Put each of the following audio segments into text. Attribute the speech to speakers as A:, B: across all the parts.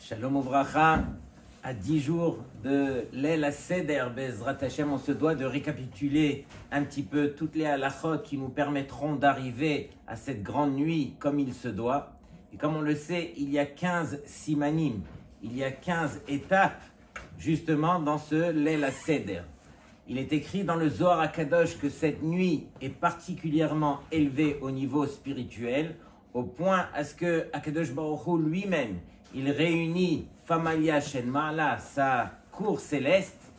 A: Shalom Uvracha, à 10 jours de l'El Seder Bezrat Hashem, on se doit de récapituler un petit peu toutes les halachot qui nous permettront d'arriver à cette grande nuit comme il se doit. Et comme on le sait, il y a 15 simanim, il y a 15 étapes justement dans ce l'El Seder. Il est écrit dans le Zohar HaKadosh que cette nuit est particulièrement élevée au niveau spirituel, au point à ce que HaKadosh Baruch Hu lui-même, il réunit Famalia Shen Ma'ala, sa cour céleste,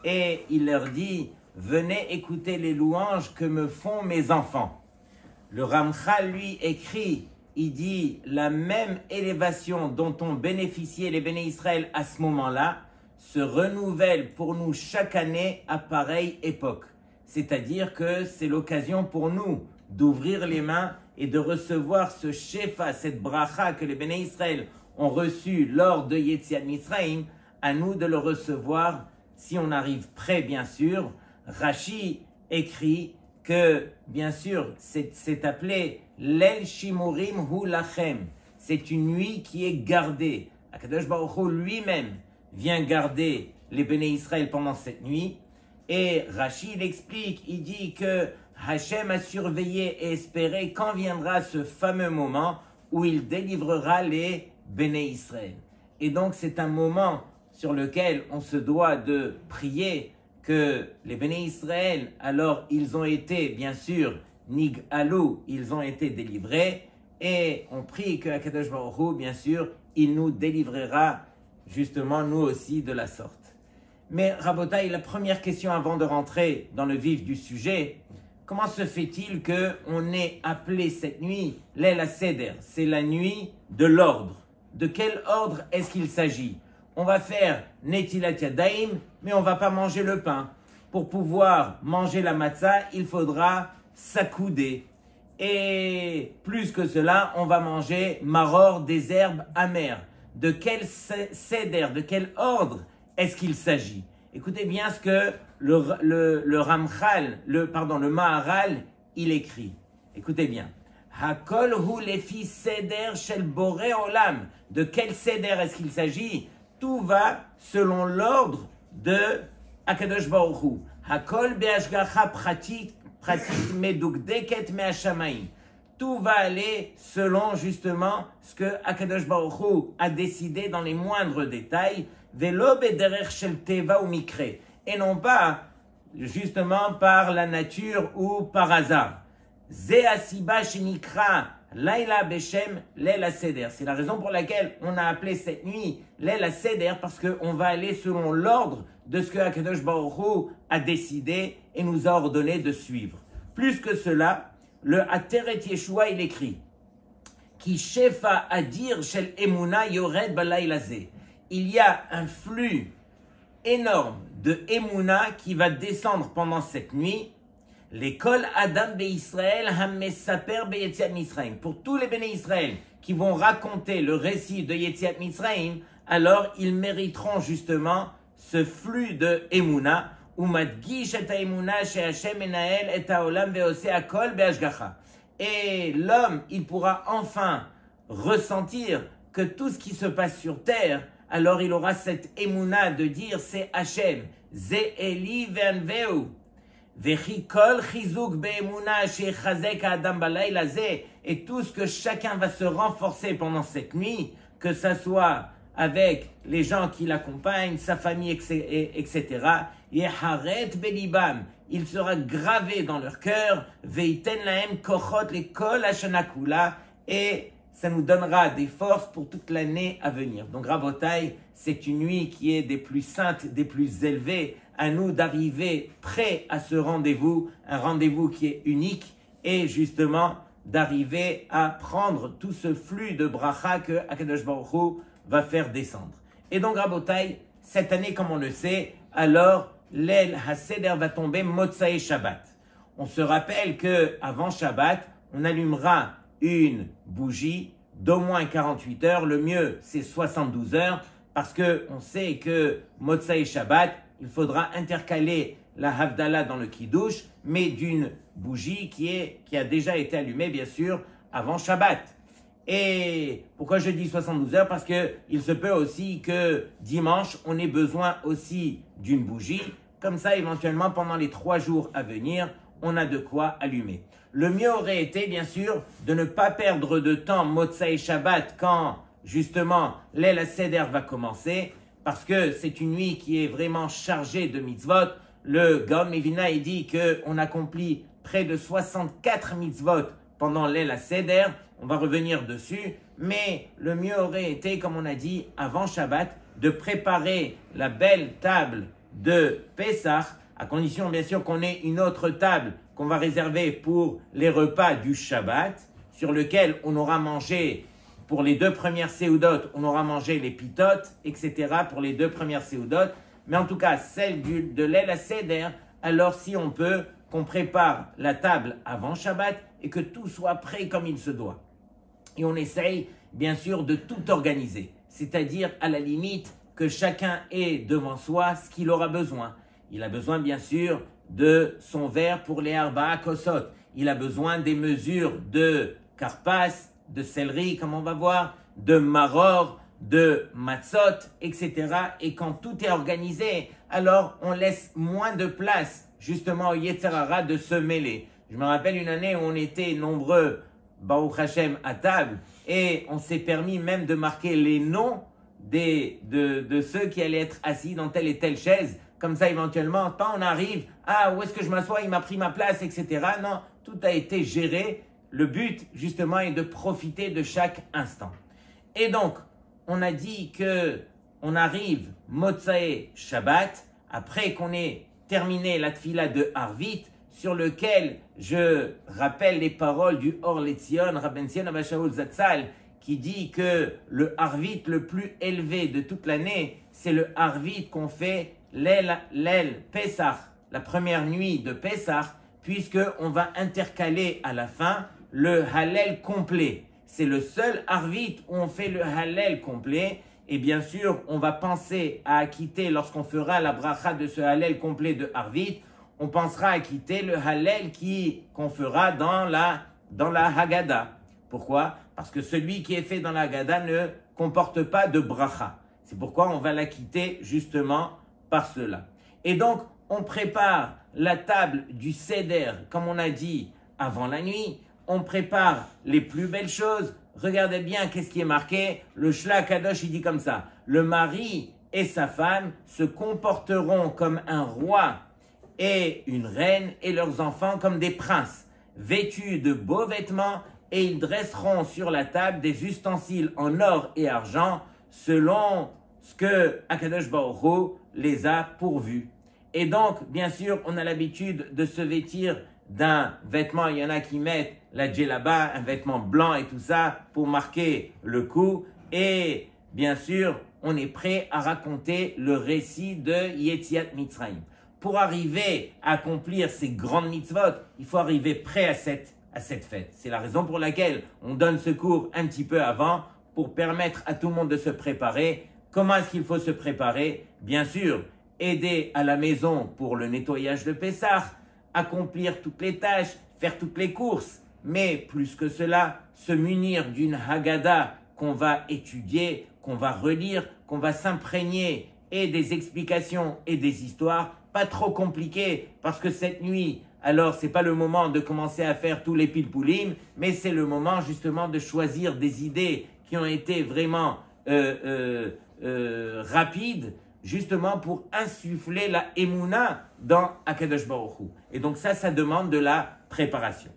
A: et il leur dit « Venez écouter les louanges que me font mes enfants ». Le Ramchal, lui, écrit, il dit « La même élévation dont ont bénéficié les Béné Israël à ce moment-là se renouvelle pour nous chaque année à pareille époque. » C'est-à-dire que c'est l'occasion pour nous d'ouvrir les mains et de recevoir ce shefa, cette bracha que les Béné Israël ont reçu lors de Yetziat Mitzrayim, à nous de le recevoir si on arrive prêt, bien sûr. Rashi écrit que, bien sûr, c'est appelé Lel Shimurim Hu Lachem. C'est une nuit qui est gardée. HaKadosh Baruch Hu lui-même vient garder les Béné Israël pendant cette nuit. Et Rashi il explique, il dit que Hachem a surveillé et espéré quand viendra ce fameux moment où il délivrera les Béné Israël. Et donc c'est un moment sur lequel on se doit de prier que les Béné Israël, alors ils ont été bien sûr Nig'alou, ils ont été délivrés, et on prie que HaKadosh Baruch Hu, bien sûr, il nous délivrera justement nous aussi de la sorte. Mais Rabotai, la première question avant de rentrer dans le vif du sujet, comment se fait-il qu'on ait appelé cette nuit l'El Seder? C'est la nuit de l'ordre. De quel ordre est-ce qu'il s'agit? On va faire Netilat Yadayim, mais on ne va pas manger le pain. Pour pouvoir manger la matzah, il faudra s'accouder. Et plus que cela, on va manger maror, des herbes amères. De quel Seder, de quel ordre est-ce qu'il s'agit? Écoutez bien ce que le Ramchal, le Maharal, il écrit. Écoutez bien. Hakol hu lefi seder shel boré olam. De quel seder est-ce qu'il s'agit? Tout va selon l'ordre de HaKadosh Baruch Hu. Hakol be'ashgacha pratit medukdeket me'ashamaim. Tout va aller selon justement ce que HaKadosh Baruch Hu a décidé dans les moindres détails. Velo bederech shel teva ou mikre. Et non pas justement par la nature ou par hasard. Ze asiba shenikra laila beshem l'El Seder. C'est la raison pour laquelle on a appelé cette nuit l'El Seder, parce qu'on va aller selon l'ordre de ce que HaKadosh Baruch Hu a décidé et nous a ordonné de suivre. Plus que cela, le Ateret Yeshua il écrit Ki shefa adir shel emuna yored balayla ze. Il y a un flux énorme de emuna qui va descendre pendant cette nuit. L'école Adam Israël Hammesaper Beyetziat Mitzrayim. Pour tous les Béné Israël qui vont raconter le récit de Yetziat Mitzrayim, alors ils mériteront justement ce flux de Emouna. Umadgish et Emouna chez Hashem Enael et Haolam ve'ose Akol be'ashgacha. Et l'homme, il pourra enfin ressentir que tout ce qui se passe sur terre, alors il aura cette Emouna de dire c'est Hashem. Ze Eli ve'anveu. Et tout ce que chacun va se renforcer pendant cette nuit, que ça soit avec les gens qui l'accompagnent, sa famille, etc. Il sera gravé dans leur cœur, et ça nous donnera des forces pour toute l'année à venir. Donc Rabotai, c'est une nuit qui est des plus saintes, des plus élevées. À nous d'arriver prêts à ce rendez-vous, un rendez-vous qui est unique, et justement d'arriver à prendre tout ce flux de bracha que HaKadosh Baruch Hu va faire descendre. Et donc Rabotai, cette année, comme on le sait, alors l'El HaSeder va tomber Motsai Shabbat. On se rappelle que avant Shabbat, on allumera une bougie d'au moins 48 heures, le mieux c'est 72 heures, parce que on sait que Motsai Shabbat, il faudra intercaler la Havdalah dans le Kiddush, mais d'une bougie qui a déjà été allumée, bien sûr, avant Shabbat. Et pourquoi je dis 72 heures? Parce qu'il se peut aussi que dimanche, on ait besoin aussi d'une bougie. Comme ça, éventuellement, pendant les 3 jours à venir, on a de quoi allumer. Le mieux aurait été, bien sûr, de ne pas perdre de temps Motsai Shabbat quand, justement, Leil HaSeder va commencer, parce que c'est une nuit qui est vraiment chargée de mitzvot. Le Gaon Mevina, il dit qu'on accomplit près de 64 mitzvot pendant Leil HaSeder. On va revenir dessus, mais le mieux aurait été, comme on a dit, avant Shabbat, de préparer la belle table de Pessah, à condition bien sûr qu'on ait une autre table qu'on va réserver pour les repas du Shabbat, sur lequel on aura mangé, pour les 2 premières séoudotes, on aura mangé les pitotes, etc. pour les 2 premières séoudotes. Mais en tout cas, celle de Leil HaSeder, alors si on peut, qu'on prépare la table avant Shabbat et que tout soit prêt comme il se doit. Et on essaye, bien sûr, de tout organiser. C'est-à-dire, à la limite, que chacun ait devant soi ce qu'il aura besoin. Il a besoin, bien sûr, de son verre pour les arba'a kosot. Il a besoin des mesures de karpas, de céleri, comme on va voir, de maror, de matzot, etc. Et quand tout est organisé, alors on laisse moins de place, justement, au Yetzer Hara de se mêler. Je me rappelle une année où on était nombreux, Baruch Hashem, à table, et on s'est permis même de marquer les noms de ceux qui allaient être assis dans telle et telle chaise. Comme ça, éventuellement, quand on arrive, où est-ce que je m'assois, il m'a pris ma place, etc. Non, tout a été géré. Le but, justement, est de profiter de chaque instant. Et donc, on a dit que on arrive Motsai Shabbat, après qu'on ait terminé la tfila de Arvit, sur lequel je rappelle les paroles du Or Letzion, Rabben Zion Abba Shaul Zatzal, qui dit que le Arvit le plus élevé de toute l'année, c'est le Arvit qu'on fait l'El Pessah, la première nuit de Pessah, puisqu'on va intercaler à la fin le Hallel complet. C'est le seul Arvit où on fait le Hallel complet. Et bien sûr, on va penser à acquitter, lorsqu'on fera la bracha de ce Hallel complet de Arvit, on pensera à acquitter le Hallel qu'on fera dans la Haggadah. Pourquoi? Parce que celui qui est fait dans la Haggadah ne comporte pas de bracha. C'est pourquoi on va l'acquitter justement par cela. Et donc, on prépare la table du Seder, comme on a dit, avant la nuit. On prépare les plus belles choses. Regardez bien qu'est-ce qui est marqué. Le Shla Kadosh, il dit comme ça. Le mari et sa femme se comporteront comme un roi et une reine et leurs enfants comme des princes, vêtus de beaux vêtements, et ils dresseront sur la table des ustensiles en or et argent selon ce que Akadosh Baruch Hu les a pourvus. Et donc, bien sûr, on a l'habitude de se vêtir d'un vêtement. Il y en a qui mettent la djellaba, un vêtement blanc et tout ça pour marquer le coup. Et bien sûr, on est prêt à raconter le récit de Yetziat Mitzrayim. Pour arriver à accomplir ces grandes mitzvot, il faut arriver prêt à cette fête. C'est la raison pour laquelle on donne ce cours un petit peu avant pour permettre à tout le monde de se préparer. Comment est-ce qu'il faut se préparer? Bien sûr, aider à la maison pour le nettoyage de Pessah, accomplir toutes les tâches, faire toutes les courses, mais plus que cela, se munir d'une Haggadah qu'on va étudier, qu'on va relire, qu'on va s'imprégner, et des explications et des histoires, pas trop compliquées, parce que cette nuit, alors c'est pas le moment de commencer à faire tous les pilpoulim, mais c'est le moment justement de choisir des idées qui ont été vraiment rapides, justement pour insuffler la Emouna dans Akadosh Baruch Hu. Et donc ça demande de la préparation.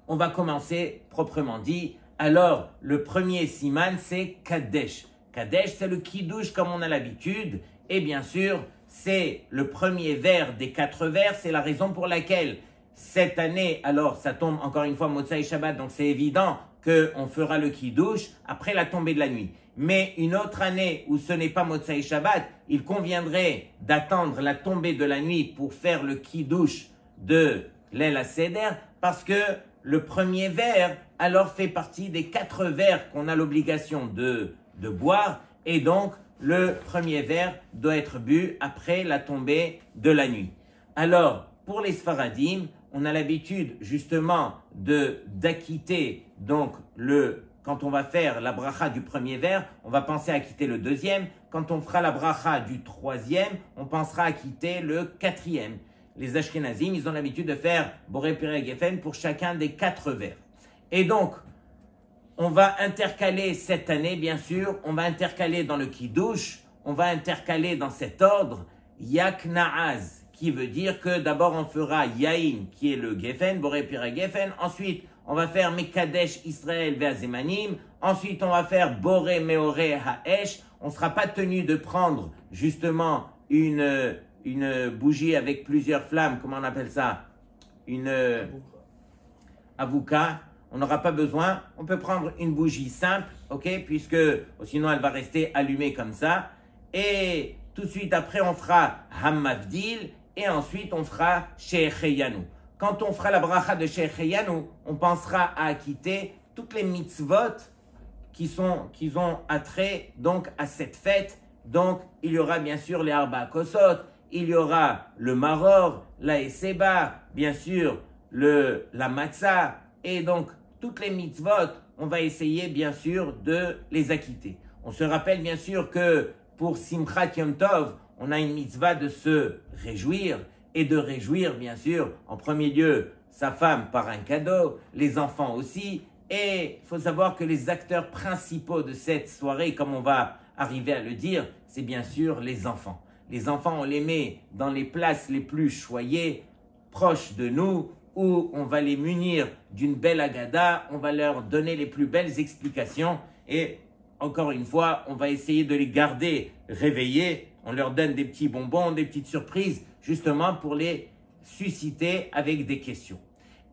A: On va commencer proprement dit. Alors, le premier siman, c'est Kadesh. Kadesh, c'est le Kiddush comme on a l'habitude. Et bien sûr, c'est le premier vers des 4 vers. C'est la raison pour laquelle cette année, alors ça tombe encore une fois Motsai Shabbat, donc c'est évident qu'on fera le Kiddush après la tombée de la nuit. Mais une autre année où ce n'est pas Motsai Shabbat, il conviendrait d'attendre la tombée de la nuit pour faire le Kiddush de Leil HaSeder, parce que le premier vers alors fait partie des 4 vers qu'on a l'obligation de boire, et donc le premier vers doit être bu après la tombée de la nuit. Alors, pour les Sfaradim, on a l'habitude justement d'acquitter donc le quand on va faire la bracha du premier verre, on va penser à quitter le deuxième. Quand on fera la bracha du troisième, on pensera à quitter le quatrième. Les Ashkenazim, ils ont l'habitude de faire Boré Pirei Geffen pour chacun des 4 vers. Et donc, on va intercaler cette année, bien sûr, on va intercaler dans le Kiddush, on va intercaler dans cet ordre Yaknaaz, qui veut dire que d'abord on fera Yain, qui est le Geffen, Boré Pirei Geffen, ensuite on va faire Mekadesh Israël Ve'azemanim, ensuite on va faire Boré Meoré Ha'esh, on ne sera pas tenu de prendre justement une bougie avec plusieurs flammes, comment on appelle ça? Une avouka. On n'aura pas besoin, on peut prendre une bougie simple, ok, puisque sinon elle va rester allumée comme ça. Et tout de suite après, on fera Hammavdil et ensuite on fera Shehecheyanu. Quand on fera la bracha de Shehecheyanu, on pensera à acquitter toutes les mitzvot qui ont attrait donc à cette fête. Donc il y aura bien sûr les Arba Kosot, il y aura le Maror, la Eseba, bien sûr la Matzah, et donc toutes les mitzvot, on va essayer bien sûr de les acquitter. On se rappelle bien sûr que pour Simchat Yom Tov, on a une mitzvah de se réjouir et de réjouir bien sûr en premier lieu sa femme par un cadeau, les enfants aussi. Et il faut savoir que les acteurs principaux de cette soirée, comme on va arriver à le dire, c'est bien sûr les enfants. Les enfants, on les met dans les places les plus choyées, proches de nous, où on va les munir d'une belle agada, on va leur donner les plus belles explications et encore une fois, on va essayer de les garder réveillés, on leur donne des petits bonbons, des petites surprises, justement pour les susciter avec des questions.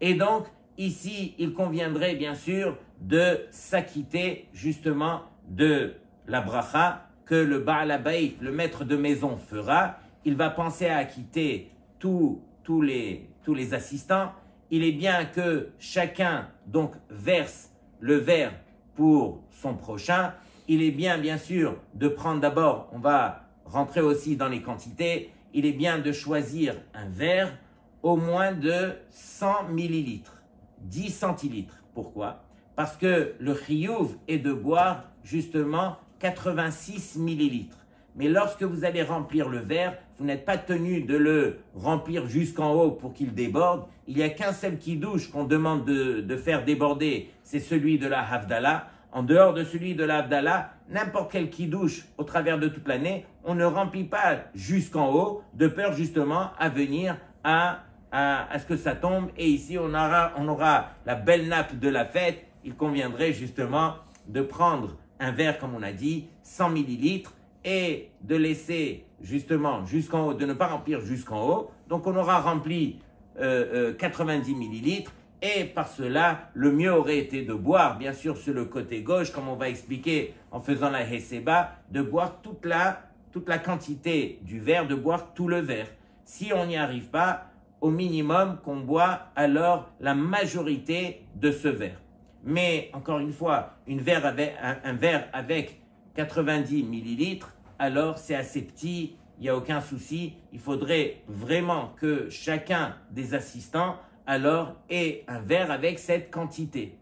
A: Et donc, ici, il conviendrait bien sûr de s'acquitter justement de la bracha que le Baal Habayit, le maître de maison, fera. Il va penser à acquitter tous les assistants. Il est bien que chacun donc verse le verre pour son prochain. Il est bien sûr de prendre d'abord, on va rentrer aussi dans les quantités, il est bien de choisir un verre au moins de 100 millilitres, 10 centilitres. Pourquoi? Parce que le chiyuv est de boire justement 86 millilitres. Mais lorsque vous allez remplir le verre, vous n'êtes pas tenu de le remplir jusqu'en haut pour qu'il déborde. Il n'y a qu'un seul kiddush qu'on demande de faire déborder, c'est celui de la Havdalah. En dehors de celui de la Havdalah, n'importe quel kiddush au travers de toute l'année, on ne remplit pas jusqu'en haut, de peur justement à venir à ce que ça tombe. Et ici, on aura la belle nappe de la fête. Il conviendrait justement de prendre un verre, comme on a dit, 100 millilitres, et de laisser justement jusqu'en haut, de ne pas remplir jusqu'en haut. Donc on aura rempli 90 millilitres et par cela, le mieux aurait été de boire, bien sûr sur le côté gauche, comme on va expliquer en faisant la Heseba, de boire toute la quantité du verre, de boire tout le verre. Si on n'y arrive pas, au minimum qu'on boit alors la majorité de ce verre. Mais encore une fois, un verre avec 90 millilitres, alors c'est assez petit, il n'y a aucun souci. Il faudrait vraiment que chacun des assistants alors ait un verre avec cette quantité.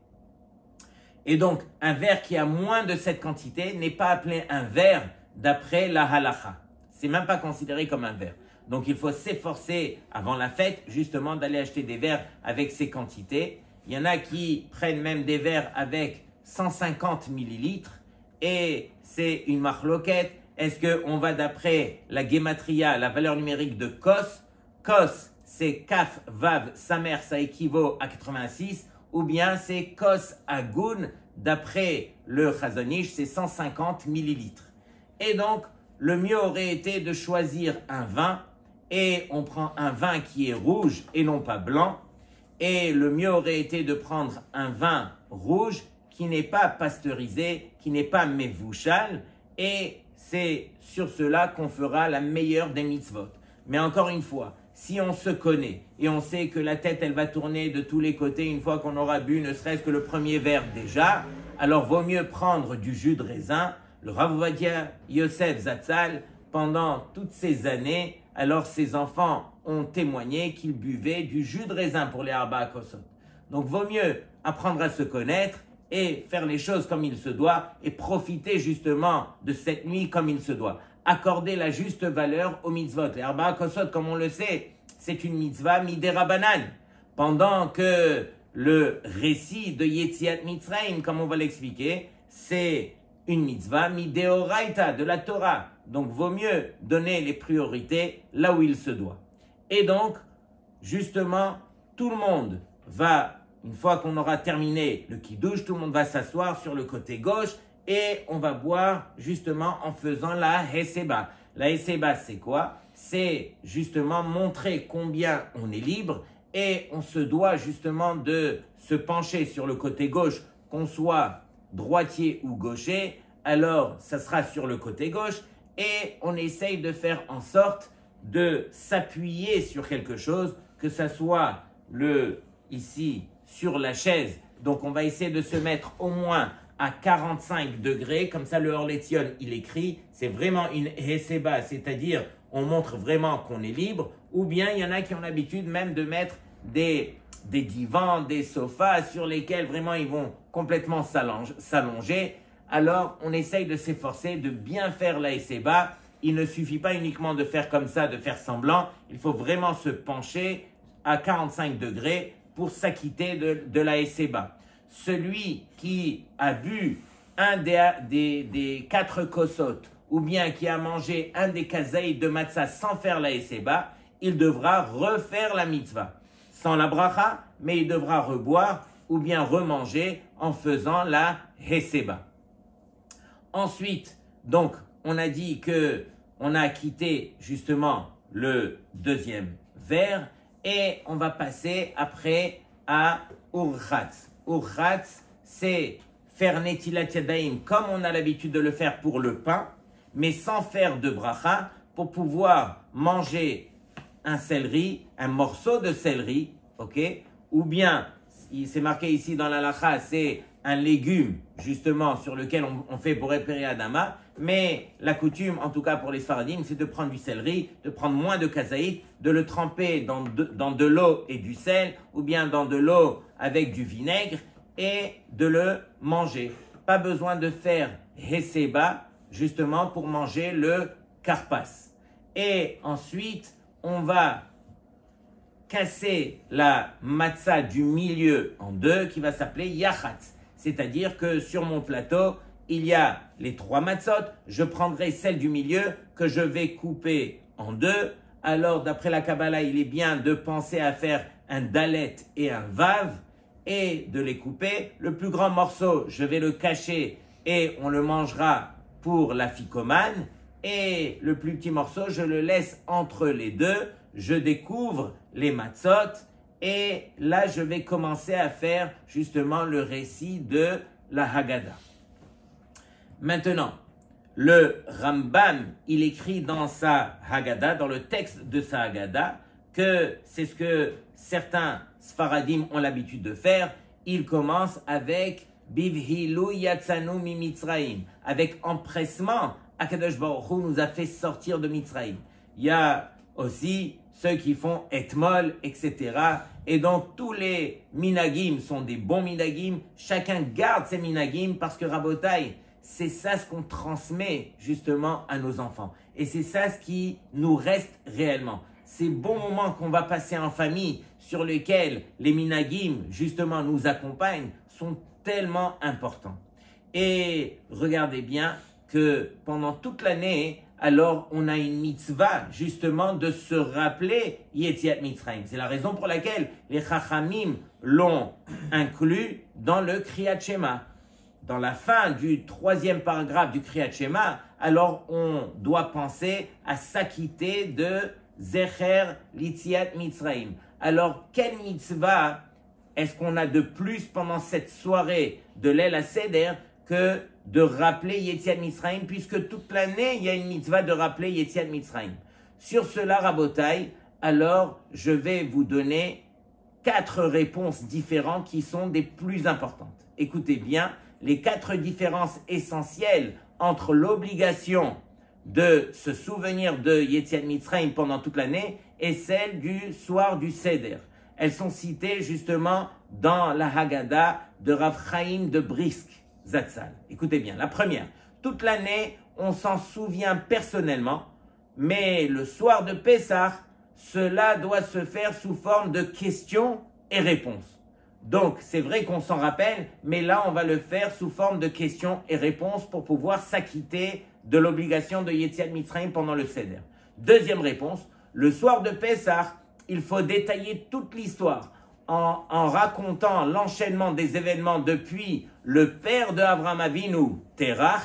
A: Et donc, un verre qui a moins de cette quantité n'est pas appelé un verre d'après la halacha. C'est même pas considéré comme un verre. Donc, il faut s'efforcer avant la fête justement d'aller acheter des verres avec ces quantités. Il y en a qui prennent même des verres avec 150 millilitres et c'est une marloquette. Est-ce qu'on va d'après la gematria, la valeur numérique de Kos? Kos, c'est Kaf, Vav, Samer, ça équivaut à 86, ou bien c'est Kos Agun, d'après le Chazon Ish, c'est 150 millilitres. Et donc, le mieux aurait été de choisir un vin, et on prend un vin qui est rouge et non pas blanc, et le mieux aurait été de prendre un vin rouge qui n'est pas pasteurisé, qui n'est pas mevouchal, et c'est sur cela qu'on fera la meilleure des mitzvot. Mais encore une fois, si on se connaît et on sait que la tête elle va tourner de tous les côtés une fois qu'on aura bu ne serait-ce que le premier verre déjà, alors vaut mieux prendre du jus de raisin. Le Rav Ovadia Yosef Zatzal, pendant toutes ces années, alors ses enfants ont témoigné qu'ils buvaient du jus de raisin pour les Arba Kosot. Donc vaut mieux apprendre à se connaître et faire les choses comme il se doit et profiter justement de cette nuit comme il se doit. Accorder la juste valeur aux mitzvot. Les Arba'a Kosot, comme on le sait, c'est une mitzvah midérabanan. Pendant que le récit de Yetziat Mitzrayim, comme on va l'expliquer, c'est une mitzvah midéoraita, de la Torah. Donc, vaut mieux donner les priorités là où il se doit. Et donc, justement, tout le monde va, une fois qu'on aura terminé le kiddush, tout le monde va s'asseoir sur le côté gauche et on va boire justement en faisant la heseba. La heseba, c'est quoi? C'est justement montrer combien on est libre et on se doit justement de se pencher sur le côté gauche, qu'on soit droitier ou gaucher, alors ça sera sur le côté gauche et on essaye de faire en sorte de s'appuyer sur quelque chose, que ça soit ici sur la chaise. Donc on va essayer de se mettre au moins à 45 degrés, comme ça le Orlétion il écrit, c'est vraiment une heseba, c'est-à-dire on montre vraiment qu'on est libre, ou bien il y en a qui ont l'habitude même de mettre des divans, des sofas sur lesquels vraiment ils vont complètement s'allonger. Alors on essaye de s'efforcer de bien faire la heseba. Il ne suffit pas uniquement de faire comme ça, de faire semblant, il faut vraiment se pencher à 45 degrés pour s'acquitter de la heseba. Celui qui a bu un des 4 kosot, ou bien qui a mangé un des kazaïs de matzah sans faire la heseba, il devra refaire la mitzvah. Sans la bracha, mais il devra reboire ou bien remanger en faisant la heseba. Ensuite, donc, on a dit que on a quitté justement le deuxième verre et on va passer après à Urchatz. Urchatz, c'est faire Netilat Yadayim comme on a l'habitude de le faire pour le pain, mais sans faire de bracha, pour pouvoir manger un céleri, un morceau de céleri, ok? Ou bien, c'est marqué ici dans la lacha, c'est un légume justement sur lequel on fait pour Boré Adama, mais la coutume, en tout cas pour les Sfaradim, c'est de prendre du céleri, de prendre moins de kazaït, de le tremper dans de l'eau et du sel, ou bien dans de l'eau avec du vinaigre, et de le manger. Pas besoin de faire heseba, justement pour manger le karpas. Et ensuite, on va casser la matzah du milieu en deux, qui va s'appeler yachatz. C'est-à-dire que sur mon plateau, il y a les 3 matzot, je prendrai celle du milieu que je vais couper en 2. Alors, d'après la Kabbalah, il est bien de penser à faire un dalet et un vav et de les couper. Le plus grand morceau, je vais le cacher et on le mangera pour la ficomane. Et le plus petit morceau, je le laisse entre les deux. Je découvre les matzot et là, je vais commencer à faire justement le récit de la Haggadah. Maintenant, le Rambam, il écrit dans sa Haggadah, dans le texte de sa Haggadah, que c'est ce que certains Sfaradim ont l'habitude de faire. Il commence avec Bivhilu yatzanu mi Mitzraim, avec empressement, Akadosh Baruch Hu nous a fait sortir de Mitzraim. Il y a aussi ceux qui font etmol, etc. Et donc, tous les minagim sont des bons minagim. Chacun garde ses minagim parce que Rabotai, c'est ça ce qu'on transmet justement à nos enfants. Et c'est ça ce qui nous reste réellement. Ces bons moments qu'on va passer en famille, sur lesquels les minagim justement nous accompagnent, sont tellement importants. Et regardez bien que pendant toute l'année, alors on a une mitzvah justement de se rappeler Yetziat Mitzrayim. C'est la raison pour laquelle les Chachamim l'ont inclus dans le Kriyat Shema. Dans la fin du 3e paragraphe du Kriyat Shema, alors on doit penser à s'acquitter de Zecher Yetziat Mitzrayim. Alors quelle mitzvah est-ce qu'on a de plus pendant cette soirée de Leil HaSeder que de rappeler Yetziat Mitzrayim, puisque toute l'année, il y a une mitzvah de rappeler Yetziat Mitzrayim. Sur cela, Rabotai, alors je vais vous donner 4 réponses différentes qui sont des plus importantes. Écoutez bien, les 4 différences essentielles entre l'obligation de se souvenir de Yetziat Mitzrayim pendant toute l'année et celle du soir du Seder. elles sont citées justement dans la Haggadah de Rav Chaim de Brisk Zatzal. Écoutez bien, la première, toute l'année, on s'en souvient personnellement, mais le soir de Pessah, cela doit se faire sous forme de questions et réponses. Donc, c'est vrai qu'on s'en rappelle, mais là, on va le faire sous forme de questions et réponses pour pouvoir s'acquitter de l'obligation de Yetziat Mitzrayim pendant le Seder. Deuxième réponse, le soir de Pessah, il faut détailler toute l'histoire en racontant l'enchaînement des événements depuis le père de Avraham Avinu, Terach,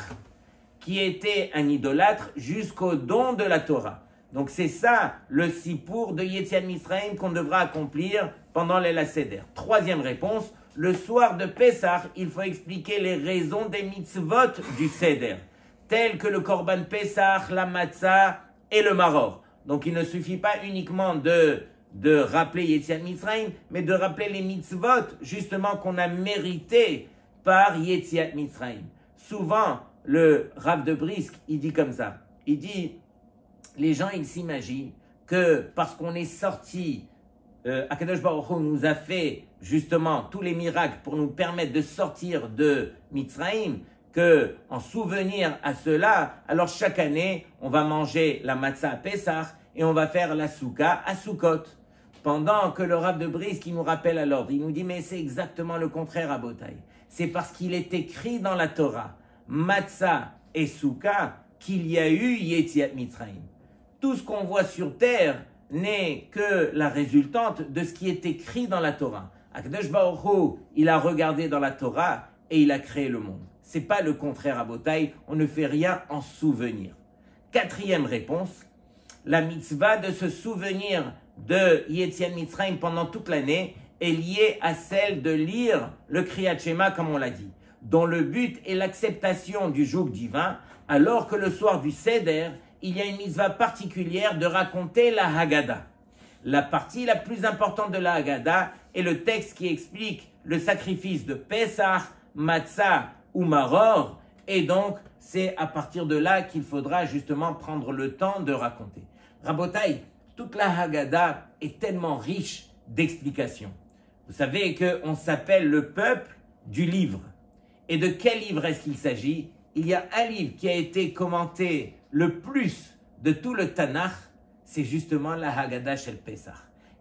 A: qui était un idolâtre, jusqu'au don de la Torah. Donc c'est ça le sipour de Yetziat Mitzrayim qu'on devra accomplir pendant l'El Seder. Troisième réponse, le soir de Pessah, il faut expliquer les raisons des mitzvot du Seder, tels que le Korban Pessah, la Matzah et le Maror. Donc il ne suffit pas uniquement de rappeler Yetziat Mitzrayim, mais de rappeler les mitzvot justement qu'on a mérité par Yetziat Mitzrayim. Souvent, le Rav de Brisk, il dit comme ça, il dit, les gens, ils s'imaginent que parce qu'on est sorti, Akadosh Baruch Hu nous a fait justement tous les miracles pour nous permettre de sortir de Mitzrayim, que en souvenir à cela, alors chaque année, on va manger la matzah à Pessah et on va faire la souka à Sukkot. Pendant que le Rav de Brisk, il nous rappelle à l'ordre, il nous dit, mais c'est exactement le contraire à Botaï. C'est parce qu'il est écrit dans la Torah, matzah et souka, qu'il y a eu Yetziat Mitzrayim. Tout ce qu'on voit sur terre n'est que la résultante de ce qui est écrit dans la Torah. Akadosh Baruch Hu, il a regardé dans la Torah et il a créé le monde. C'est pas le contraire à Botaï, on ne fait rien en souvenir. Quatrième réponse, la mitzvah de se souvenir de Yetziat Mitzrayim pendant toute l'année est liée à celle de lire le Kriyat Shema comme on l'a dit, dont le but est l'acceptation du joug divin, alors que le soir du Seder, il y a une mitzvah particulière de raconter la Haggadah. La partie la plus importante de la Haggadah est le texte qui explique le sacrifice de Pessah, Matzah ou Maror, et donc c'est à partir de là qu'il faudra justement prendre le temps de raconter. Rabotai, toute la Haggadah est tellement riche d'explications. Vous savez qu'on s'appelle le peuple du livre. Et de quel livre est-ce qu'il s'agit? Il y a un livre qui a été commenté le plus de tout le Tanakh, c'est justement la Haggadah Shel Pessah.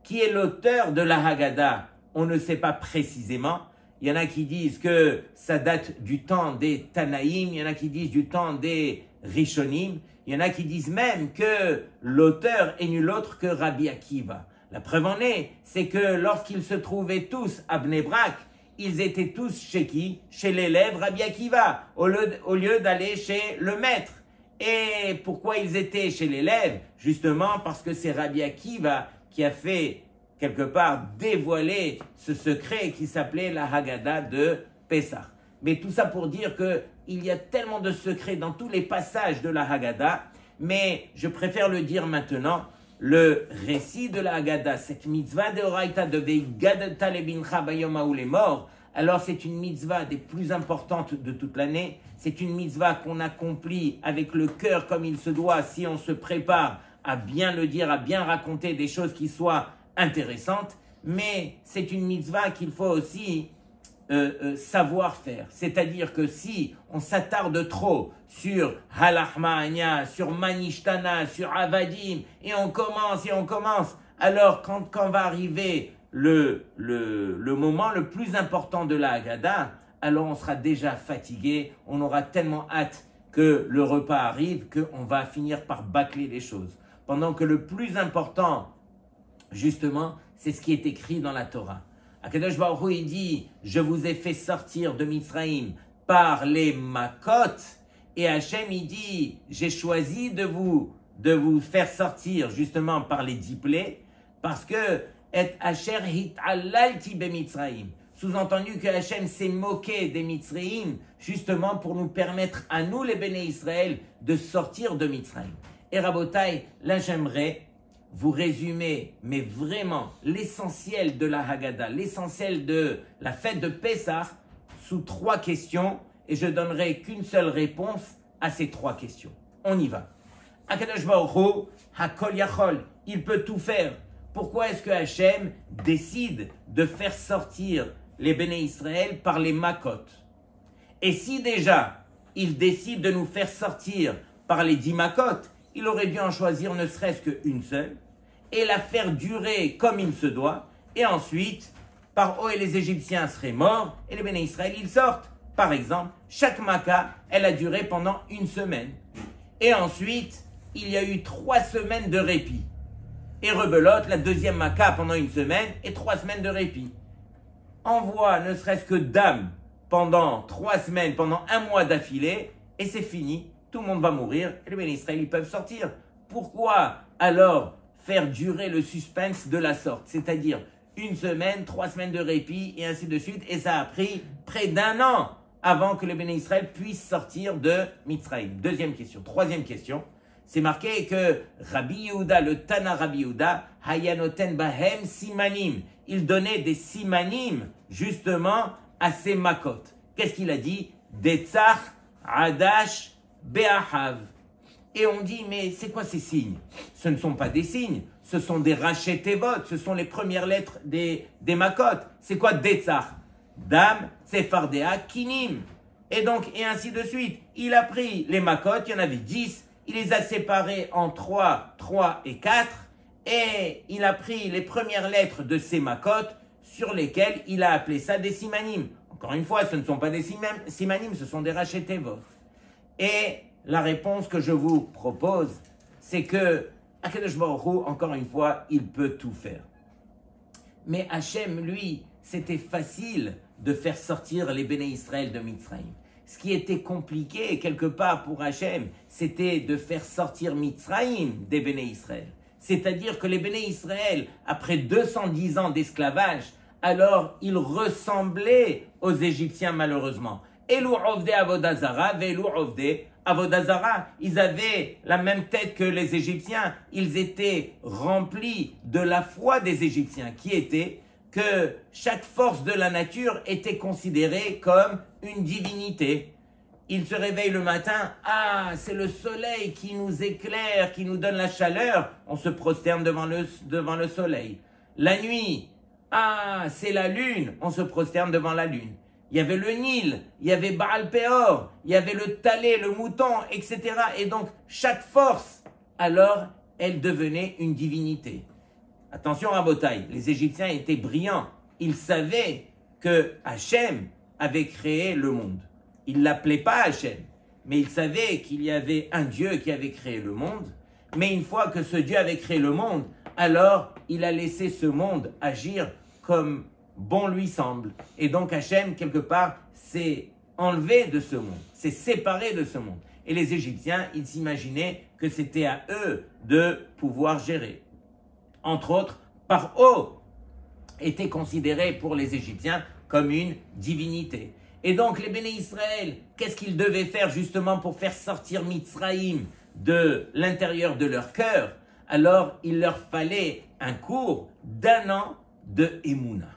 A: Qui est l'auteur de la Haggadah? On ne sait pas précisément. Il y en a qui disent que ça date du temps des Tanaïm, il y en a qui disent du temps des Rishonim, il y en a qui disent même que l'auteur est nul autre que Rabbi Akiva. La preuve en est, c'est que lorsqu'ils se trouvaient tous à Bnei Brak, ils étaient tous chez qui? Chez l'élève Rabbi Akiva, au lieu d'aller chez le maître. Et pourquoi ils étaient chez l'élève? Justement parce que c'est Rabbi Akiva qui a fait, quelque part, dévoiler ce secret qui s'appelait la Haggadah de Pessah. Mais tout ça pour dire qu'il y a tellement de secrets dans tous les passages de la Haggadah, mais je préfère le dire maintenant, le récit de la Haggadah, cette mitzvah de Oraita de Veigadata lebincha bayom ha'u lemor, alors c'est une mitzvah des plus importantes de toute l'année, c'est une mitzvah qu'on accomplit avec le cœur comme il se doit, si on se prépare à bien le dire, à bien raconter des choses qui soient intéressantes, mais c'est une mitzvah qu'il faut aussi savoir faire. C'est-à-dire que si on s'attarde trop sur Halachma'anya, sur Manishtana, sur Avadim, et on commence, alors quand va arriver le moment le plus important de la Haggadah, alors on sera déjà fatigué, on aura tellement hâte que le repas arrive qu'on va finir par bâcler les choses. Pendant que le plus important, justement, c'est ce qui est écrit dans la Torah. Akadosh Baruch Hu, il dit, je vous ai fait sortir de Mitzrayim par les Makot, et Hachem, il dit, j'ai choisi de vous faire sortir justement par les 10 plaies, parce que et Asher hit'alalti b'Mitzrayim. Sous-entendu que Hachem s'est moqué des Mitzrayim, justement pour nous permettre à nous, les Béné Israël, de sortir de Mitzrayim. Et Rabotai, là j'aimerais vous résumer, mais vraiment, l'essentiel de la Haggadah, l'essentiel de la fête de Pessah, sous 3 questions, et je donnerai qu'une seule réponse à ces 3 questions. On y va. Akadosh Baruch Hu, Hakol Yachol, il peut tout faire. pourquoi est-ce que Hachem décide de faire sortir les Béné Israël par les Makot? Et si déjà, il décide de nous faire sortir par les 10 Makot, il aurait dû en choisir ne serait-ce qu'une seule, et la faire durer comme il se doit, et ensuite, par où les Égyptiens seraient morts, et les Béné Israël, ils sortent. Par exemple, chaque Maka, elle a duré pendant une semaine. Et ensuite, il y a eu 3 semaines de répit. Et rebelote, la deuxième Maka pendant une semaine, et 3 semaines de répit. Envoie ne serait-ce que Dame pendant 3 semaines, pendant un mois d'affilée, et c'est fini, tout le monde va mourir, et les Béné Israël, ils peuvent sortir. Pourquoi alors faire durer le suspense de la sorte? C'est-à-dire une semaine, 3 semaines de répit, et ainsi de suite, et ça a pris près d'1 an avant que les Béné Israël puissent sortir de Mitzrayim. Deuxième question. Troisième question, c'est marqué que Rabbi Yehuda, le Tana Rabbi Yehuda, Hayanoten Bahem Simanim, il donnait des Simanim, justement, à ces Makot. Qu'est-ce qu'il a dit? Detzach, Adash, Be'ahav. Et on dit, mais c'est quoi ces signes? Ce ne sont pas des signes, ce sont des rachetevot, ce sont les premières lettres des Makot. C'est quoi Detzach? Dam, Tsefardea, Kinim. Et donc, et ainsi de suite. Il a pris les Makot, il y en avait 10, il les a séparés en 3, 3 et 4, et il a pris les premières lettres de ces Makot, sur lesquelles il a appelé ça des Simanim. Encore une fois, ce ne sont pas des Simanim, ce sont des rachetevot. Et la réponse que je vous propose, c'est que Akadosh Baruch Hu, encore une fois, il peut tout faire. Mais Hachem, lui, c'était facile de faire sortir les Béné Israël de Mitzrayim. Ce qui était compliqué, quelque part, pour Hachem, c'était de faire sortir Mitzrayim des Béné Israël. C'est-à-dire que les Béné Israël, après 210 ans d'esclavage, alors ils ressemblaient aux Égyptiens, malheureusement. Elou Ovde Avodazara, Velou Ovde Avodazara. Ils avaient la même tête que les Égyptiens. Ils étaient remplis de la foi des Égyptiens, qui était que chaque force de la nature était considérée comme une divinité. Ils se réveillent le matin, ah, c'est le soleil qui nous éclaire, qui nous donne la chaleur, on se prosterne devant le soleil. La nuit, ah, c'est la lune, on se prosterne devant la lune. Il y avait le Nil, il y avait Baal Péor, il y avait le Talé, le mouton, etc. Et donc, chaque force, alors, elle devenait une divinité. Attention Rabotai, les Égyptiens étaient brillants. Ils savaient que Hachem avait créé le monde. Ils ne l'appelaient pas Hachem, mais ils savaient qu'il y avait un Dieu qui avait créé le monde. Mais une fois que ce Dieu avait créé le monde, alors il a laissé ce monde agir comme bon lui semble. Et donc Hachem, quelque part, s'est enlevé de ce monde, s'est séparé de ce monde. Et les Égyptiens, ils s'imaginaient que c'était à eux de pouvoir gérer. Entre autres, Paro était considéré pour les Égyptiens comme une divinité. Et donc les Béné Israël, qu'est-ce qu'ils devaient faire justement pour faire sortir Mitzrayim de l'intérieur de leur cœur? Alors il leur fallait un cours d'1 an de Emouna.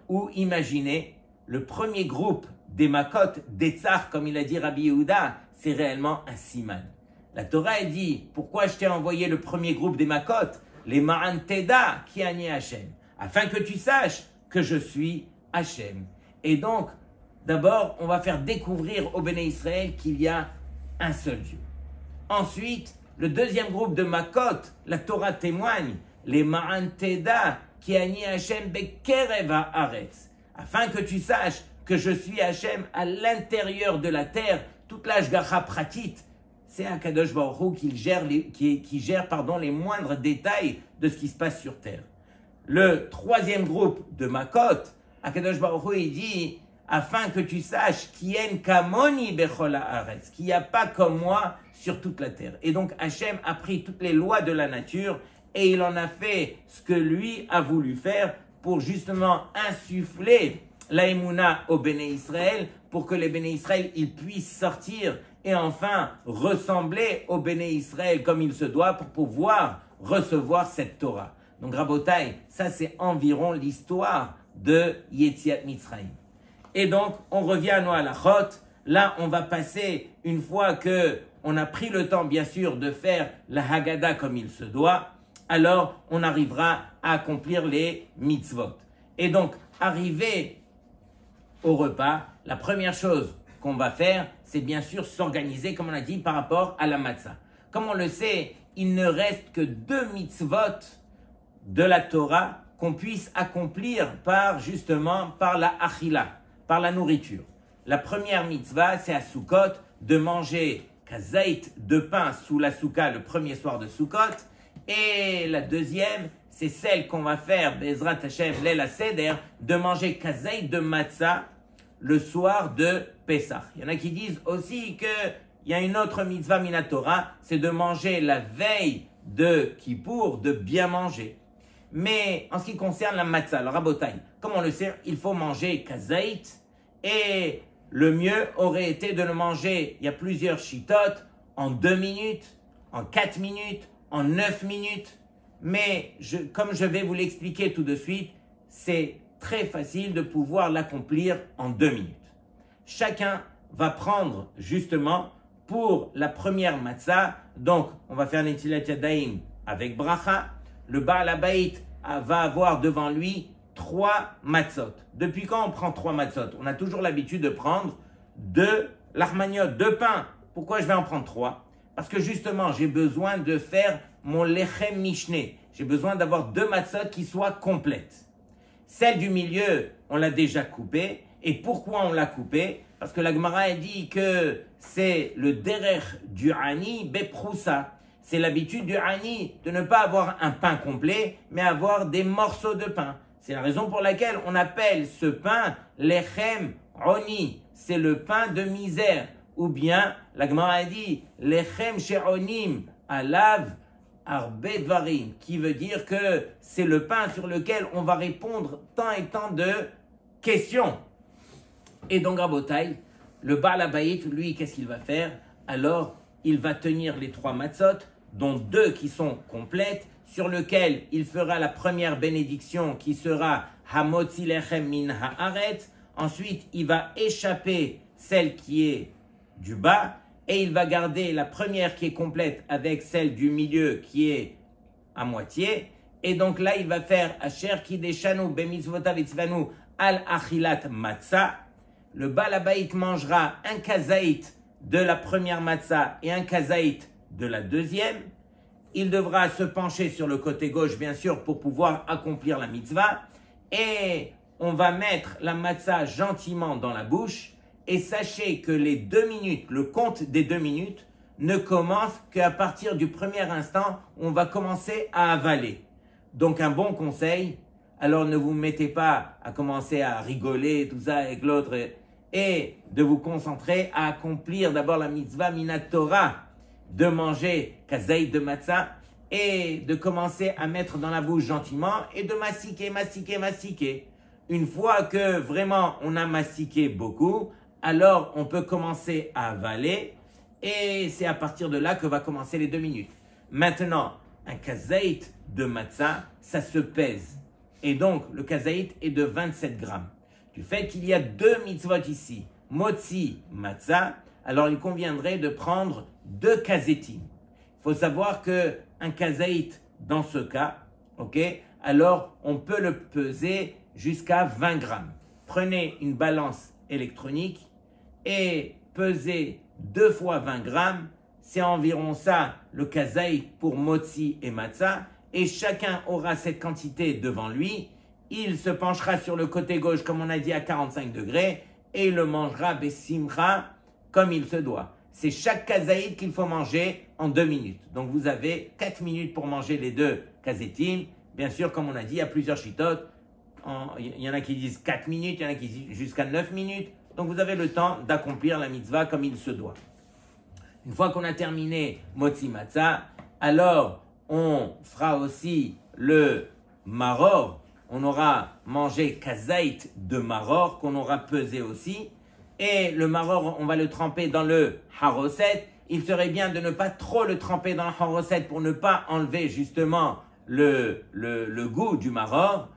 A: Ou imaginez, le premier groupe des Makot, des Tsar, comme il a dit Rabbi Yehuda, c'est réellement un siman. La Torah elle dit, pourquoi je t'ai envoyé le premier groupe des Makot? Les Ma'an Teda qui a nié Hachem, afin que tu saches que je suis Hachem. Et donc, d'abord, on va faire découvrir au Béné Israël qu'il y a un seul Dieu. Ensuite, le deuxième groupe de Makot, la Torah témoigne, les Ma'an Teda qui a nié Hachem Bekerev haaretz, afin que tu saches que je suis Hachem à l'intérieur de la terre, toute l'ashgacha pratit. C'est un Kadosh Baruch Hu qui gère les moindres détails de ce qui se passe sur terre. Le troisième groupe de Makot, Akadosh Baruch Hu, il dit, afin que tu saches qu'il n'y a pas comme moi sur toute la terre. Et donc Hachem a pris toutes les lois de la nature et il en a fait ce que lui a voulu faire pour justement insuffler la Emouna au Béné Israël, pour que les Béné Israël ils puissent sortir et enfin ressembler au Béné Israël comme il se doit pour pouvoir recevoir cette Torah. Donc Rabotai, ça c'est environ l'histoire de Yetziat Mitzrayim. Et donc on revient à nos halachot. Là on va passer, une fois que on a pris le temps bien sûr de faire la Haggadah comme il se doit, alors on arrivera à accomplir les mitzvot. Et donc, arrivé au repas, la première chose qu'on va faire, c'est bien sûr s'organiser, comme on a dit, par rapport à la matzah. Comme on le sait, il ne reste que 2 mitzvot de la Torah qu'on puisse accomplir par la achila, par la nourriture. La première mitzvah, c'est à Sukkot de manger kazait de pain sous la soukha le premier soir de Sukkot. Et la deuxième, c'est celle qu'on va faire, Bezrat Hashem, Leil HaSeder, de manger kazait de matzah le soir de Pessah. Il y en a qui disent aussi qu'il y a une autre mitzvah minatora, c'est de manger la veille de Kippour, de bien manger. Mais en ce qui concerne la matzah, le rabotai, comme on le sait, il faut manger kazait et le mieux aurait été de le manger, il y a plusieurs shittot, en 2 minutes, en 4 minutes, en 9 minutes. Mais comme je vais vous l'expliquer tout de suite, c'est très facile de pouvoir l'accomplir en 2 minutes. Chacun va prendre justement pour la première matzah, donc on va faire l'Netilat Yadayim avec bracha. Le Baal Habayit va avoir devant lui 3 matzot. Depuis quand on prend 3 matzot? On a toujours l'habitude de prendre 2 lachmaniot, 2 pains. Pourquoi je vais en prendre 3? Parce que justement, j'ai besoin de faire mon lechem mishné. J'ai besoin d'avoir 2 matzot qui soient complètes. Celle du milieu, on l'a déjà coupée. Et pourquoi on l'a coupée? Parce que la Gemara dit que c'est le derer du Hani beproussa. C'est l'habitude du Hani de ne pas avoir un pain complet, mais avoir des morceaux de pain. C'est la raison pour laquelle on appelle ce pain lechem oni. C'est le pain de misère. Ou bien, la Gemara dit lechem she'onim alav arbe dvarim, qui veut dire que c'est le pain sur lequel on va répondre tant et tant de questions. Et donc, Rabotai, le Baal Habayit, lui, qu'est-ce qu'il va faire? Alors, il va tenir les 3 matzot, dont 2 qui sont complètes, sur lequel il fera la première bénédiction qui sera Hamotzi lechem min haaretz. Ensuite, il va échapper celle qui est du bas et il va garder la première qui est complète avec celle du milieu qui est à moitié. Et donc là, il va faire Asher kideshanu bemitzvotav etzvanu al achilat matzah. Le Baal Habayit mangera un kazaït de la première matzah et un kazaït de la deuxième. Il devra se pencher sur le côté gauche, bien sûr, pour pouvoir accomplir la mitzvah. Et on va mettre la matzah gentiment dans la bouche. Et sachez que les 2 minutes, le compte des 2 minutes, ne commence qu'à partir du premier instant où on va commencer à avaler. Donc un bon conseil, alors ne vous mettez pas à commencer à rigoler, tout ça avec l'autre, et de vous concentrer à accomplir d'abord la mitzvah minatora, de manger kazaït de matzah, et de commencer à mettre dans la bouche gentiment, et de mastiquer, mastiquer, mastiquer. Une fois que vraiment on a mastiqué beaucoup, alors on peut commencer à avaler, et c'est à partir de là que va commencer les 2 minutes. Maintenant, un kazaït de matzah, ça se pèse. Et donc, le kazaït est de 27 grammes. Du fait qu'il y a 2 mitzvot ici, motzi, matzah, alors il conviendrait de prendre 2 kazétim. Il faut savoir qu'un kazaït, dans ce cas, alors on peut le peser jusqu'à 20 grammes. Prenez une balance électronique et pesez 2 fois 20 grammes, c'est environ ça le kazaït pour motzi et matzah, et chacun aura cette quantité devant lui. Il se penchera sur le côté gauche, comme on a dit, à 45 degrés, et il le mangera besimcha comme il se doit. C'est chaque kazaït qu'il faut manger en 2 minutes. Donc vous avez 4 minutes pour manger les 2 kazétim. Bien sûr, comme on a dit, il y a plusieurs chitotes. Il y en a qui disent 4 minutes, il y en a qui disent jusqu'à 9 minutes. Donc vous avez le temps d'accomplir la mitzvah comme il se doit. Une fois qu'on a terminé motzi matzah, alors on fera aussi le maror. On aura mangé kazaït de maror qu'on aura pesé aussi. Et le maror, on va le tremper dans le haroset. Il serait bien de ne pas trop le tremper dans le haroset pour ne pas enlever justement le goût du maror.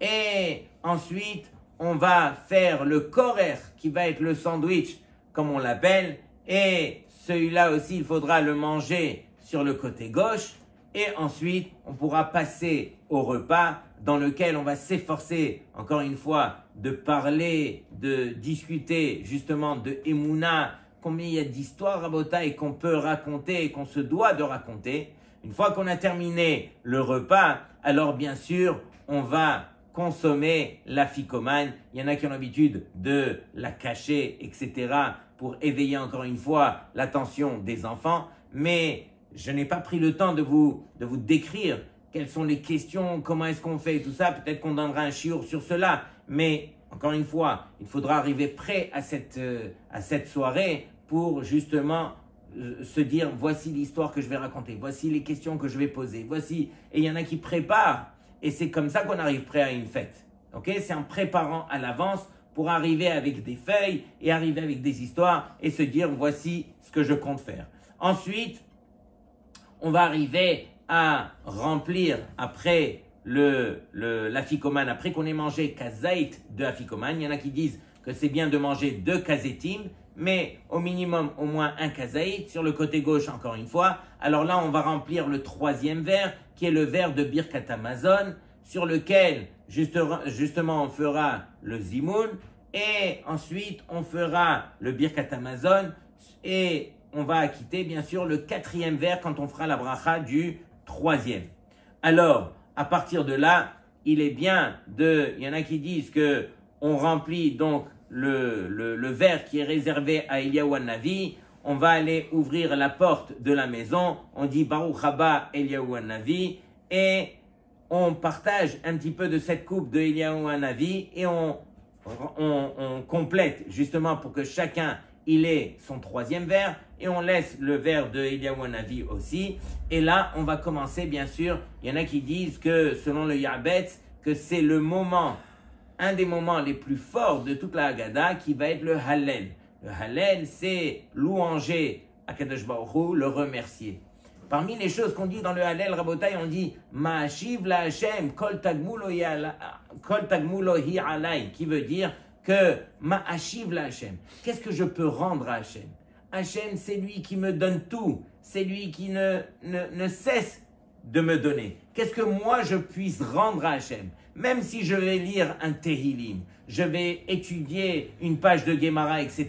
A: Et ensuite, on va faire le korer qui va être le sandwich, comme on l'appelle. Et celui-là aussi, il faudra le manger sur le côté gauche. et ensuite on pourra passer au repas dans lequel on va s'efforcer, encore une fois, de parler, de discuter justement de Emouna, combien il y a d'histoires Rabotai qu'on peut raconter et qu'on se doit de raconter. Une fois qu'on a terminé le repas, alors bien sûr, on va consommer la ficomane. Il y en a qui ont l'habitude de la cacher, etc., pour éveiller encore une fois l'attention des enfants. Mais je n'ai pas pris le temps de vous décrire quelles sont les questions, comment est-ce qu'on fait, tout ça. Peut-être qu'on donnera un chiour sur cela. Mais encore une fois, il faudra arriver prêt à cette soirée pour justement se dire, voici l'histoire que je vais raconter, voici les questions que je vais poser, voici. Et il y en a qui préparent. Et c'est comme ça qu'on arrive prêt à une fête. Okay? C'est en préparant à l'avance pour arriver avec des feuilles et arriver avec des histoires et se dire, voici ce que je compte faire. Ensuite, on va arriver à remplir après l'afikoman, après qu'on ait mangé kazaït de afikoman. Il y en a qui disent que c'est bien de manger 2 kazetim, mais au minimum au moins un kazaït. Sur le côté gauche, encore une fois. Alors là, on va remplir le 3e verre, qui est le verre de Birkat Hamazon, sur lequel justement on fera le zimoun, et ensuite on fera le Birkat Hamazon, et on va acquitter bien sûr le 4e verre quand on fera la bracha du 3e. Alors, à partir de là, il est bien il y en a qui disent que on remplit donc le verre qui est réservé à Eliyahu Hanavi. On va aller ouvrir la porte de la maison, on dit Baruch haba Eliyahu Hanavi, et on partage un petit peu de cette coupe de Eliyahu Hanavi et on complète justement pour que chacun il ait son 3e verre, et on laisse le verre de Eliyahu Hanavi aussi. Et là, on va commencer, bien sûr, il y en a qui disent que selon le Ya'abetz, que c'est le moment, un des moments les plus forts de toute la Haggadah qui va être le Hallel. Le Hallel, c'est louanger Akadosh Baruch Hu, le remercier. Parmi les choses qu'on dit dans le Hallel, Rabotai, on dit Ma'ashiv la Hashem, kol tagmulo hi alay, qui veut dire que Ma'ashiv la Hashem. Qu'est-ce que je peux rendre à Hashem? Hashem, c'est lui qui me donne tout. C'est lui qui ne cesse de me donner. Qu'est-ce que moi je puisse rendre à Hashem? Même si je vais lire un Tehillim, je vais étudier une page de Gemara, etc.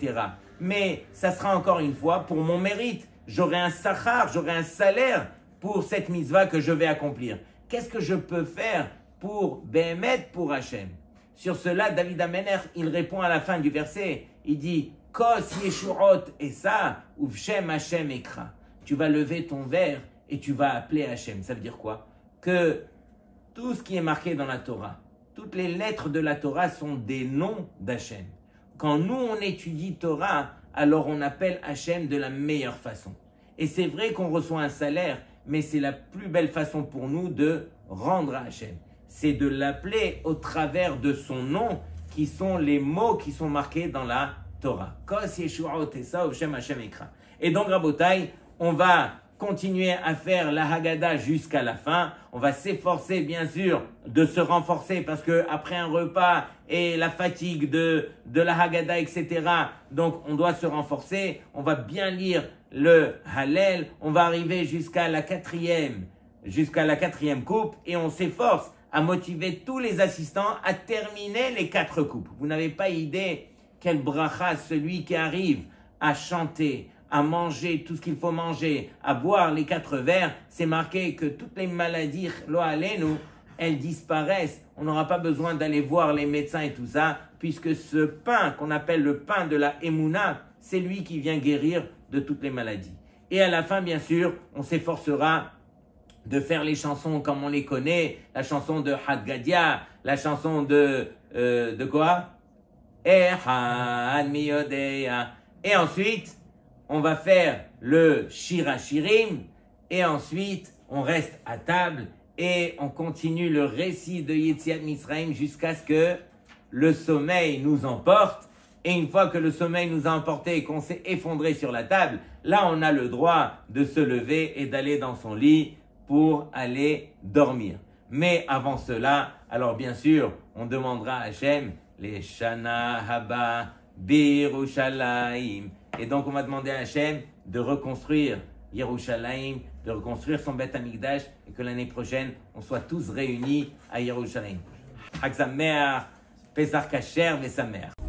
A: Mais ça sera encore une fois pour mon mérite. J'aurai un sachar, j'aurai un salaire pour cette mitzvah que je vais accomplir. Qu'est-ce que je peux faire pour Béhémet, pour Hashem? Sur cela, David Amener, il répond à la fin du verset. Il dit, Kos Yeshurot Esa, Uvshem Hashem Ekra. Tu vas lever ton verre et tu vas appeler Hashem. Ça veut dire quoi? Que tout ce qui est marqué dans la Torah, toutes les lettres de la Torah sont des noms d'Hachem. Quand nous, on étudie Torah, alors on appelle Hachem de la meilleure façon. Et c'est vrai qu'on reçoit un salaire, mais c'est la plus belle façon pour nous de rendre à Hachem. C'est de l'appeler au travers de son nom, qui sont les mots qui sont marqués dans la Torah. Kos Yeshurot Esa Uvshem Hashem Ekra. Et donc, Rabotai, on va continuer à faire la Haggadah jusqu'à la fin. On va s'efforcer, bien sûr, de se renforcer parce que après un repas et la fatigue de la Haggadah, etc., donc on doit se renforcer. On va bien lire le Hallel. On va arriver jusqu'à la 4e coupe et on s'efforce à motiver tous les assistants à terminer les 4 coupes. Vous n'avez pas idée quel bracha celui qui arrive à chanter, à manger tout ce qu'il faut manger, à boire les 4 verres, c'est marqué que toutes les maladies, lo alenu, elles disparaissent. On n'aura pas besoin d'aller voir les médecins et tout ça, puisque ce pain qu'on appelle le pain de la Emouna, c'est lui qui vient guérir de toutes les maladies. Et à la fin, bien sûr, on s'efforcera de faire les chansons comme on les connaît, la chanson de Hadgadia, la chanson de quoi? Ehad miyodeya. Et ensuite, on va faire le Shir HaShirim et ensuite on reste à table et on continue le récit de Yetziat Mitzrayim jusqu'à ce que le sommeil nous emporte. Et une fois que le sommeil nous a emporté et qu'on s'est effondré sur la table, là on a le droit de se lever et d'aller dans son lit pour aller dormir. Mais avant cela, alors bien sûr, on demandera à Hachem les Shana Haba Birushalayim. Et donc, on va demander à Hachem de reconstruire Yerushalayim, de reconstruire son Beth Amikdash et que l'année prochaine, on soit tous réunis à Yerushalayim. Chag Sameach, Pesach Kasher, Vesameach.